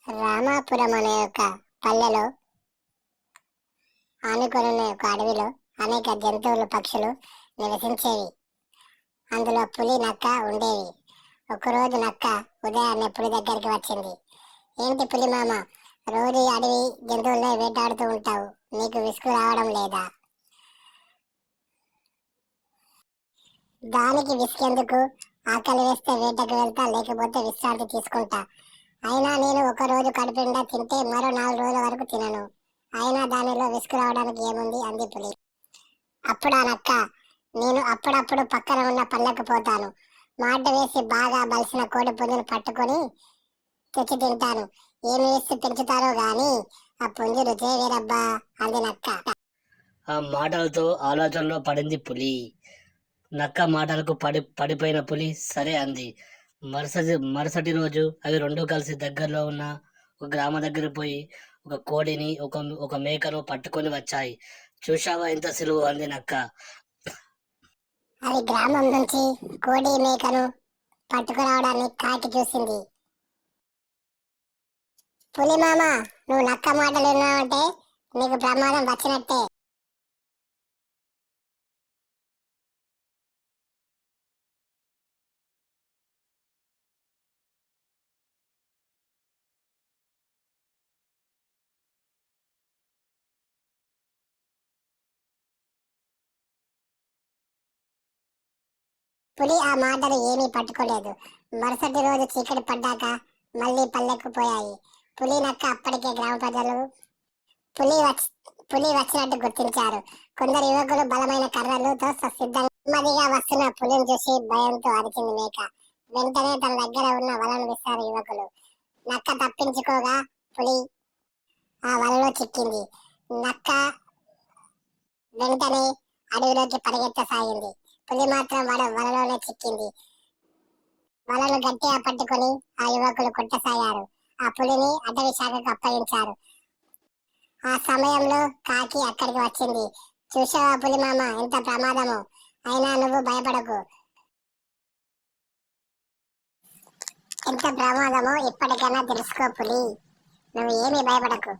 రామాపురం అనే ఒక పల్లెలో ఆనుకొని ఉన్న ఒక అడవిలో అనేక జంతువులు పక్షులు నివసించేవి. అందులో పులి నక్క ఉండేవి. ఒకరోజు నక్క ఉదయాన్నే పులి దగ్గరికి వచ్చింది. ఏంటి పులి మామ, రోజు ఈ అడవి జంతువులనే వేటాడుతూ ఉంటావు, నీకు విసుగు రావడం లేదా? దానికి విసుకెందుకు, ఆకలి వేస్తే వేటకు వెళ్తా, లేకపోతే విశ్రాంతి తీసుకుంటా. అయినా నేను ఒక రోజు కడుపు నిండా తింటే మరో 4 రోజుల వరకు తినను. అయినా దానిలో విసుగు రావడానికి ఏముంది, అంది పులి. అప్పుడు ఆ నక్క, నేను అప్పుడప్పుడు పక్కన ఉన్న పళ్ళకు పోతాను, మాట వేసి బాగా బలిసిన కోడి పుంజును పట్టుకొని తెచ్చి తింటాను. ఏమి వేసి పెంచుతారో గాని ఆ పుంజు రుచే వేరబ్బా, అంది నక్క. ఆ మాటలతో ఆలోచనలో పడింది పులి. నక్క మాటలకు పడిపోయిన పులి సరే అంది. మరుసటి రోజు అవి రెండు కలిసి దగ్గరలో ఉన్న ఒక గ్రామం దగ్గర పోయి ఒక కోడిని ఒక మేకను పట్టుకొని వచ్చాయి. చూశావా ఎంత సులువు, అంది నక్క. అవి గ్రామం నుంచి కోడి మేకను పట్టుకురావడాన్ని కాకి చూసింది. పులి మామ, నువ్వు నక్క మాటలు విన్నావంటే నీకు ప్రమాదం వచ్చినట్టే. పులి ఆ మాటలు ఏమీ పట్టుకోలేదు. మరుసటి రోజు చీకటి పడ్డాక మళ్ళీ పల్లెకు పోయాయి. పులి నక్క అప్పటికే గ్రామ ప్రజలు పులి వచ్చి పులి వచ్చినట్టు గుర్తించారు. కొందరు యువకులు బలమైన కర్రలతో సిద్ధంగా నెమ్మదిగా వస్తున్న పులిని చూసి భయంతో అరిచింది మేక. వెంటనే తన దగ్గర ఉన్న వలను విసిరారు యువకులు. నక్క తప్పించుకోగా పులి ఆ వలలో చిక్కింది. నక్క వెంటనే అడవిలోకి పరిగెత్తసాగింది. పులి మాత్రం వలలోనే చిక్కింది. వలను గట్టిగా పట్టుకొని ఆ యువకులు కొట్టసాగారు. ఆ పులిని అటవీ శాఖకు అప్పగించారు. ఆ సమయంలో కాకి అక్కడికి వచ్చింది. చూసావా పులి మామ, ఎంత ప్రమాదమో, అయినా నువ్వు భయపడకు. ఎంత ప్రమాదమో ఇప్పటికైనా తెలుసుకో పులి, నువ్వు ఏమీ భయపడకు.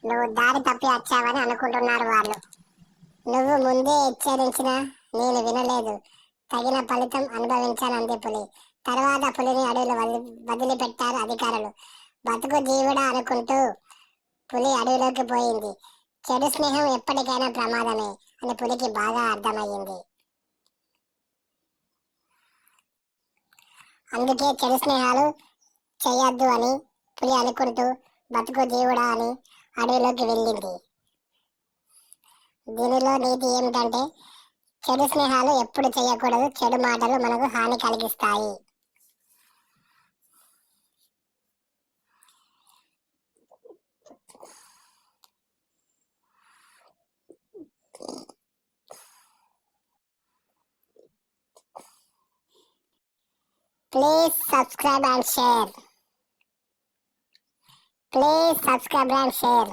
నువ్వు దారి తప్పి వచ్చావని అనుకుంటున్నారు వాళ్ళు. నువ్వు ముందే హెచ్చరించినా నేను వినలేదు. తగిన ఫలితం అనుభవించాను, అంది పులి. తర్వాత పులిని అడవిలో వదిలిపెట్టారు అధికారులు. బతుకు జీవుడా అనుకుంటూ పులి అడవిలోకి పోయింది. చెడు స్నేహం ఎప్పటికైనా ప్రమాదమే అని పులికి బాగా అర్థమయ్యింది. అందుకే చెడు స్నేహాలు చేయొద్దు అని పులి అనుకుంటూ బతుకు జీవుడా అని అడవిలోకి వెళ్ళింది. దీనిలో నీతి ఏమిటంటే చెడు స్నేహాలు ఎప్పుడు చేయకూడదు, చెడు మాటలు మనకు హాని కలిగిస్తాయి. Please subscribe and share. Please subscribe and share.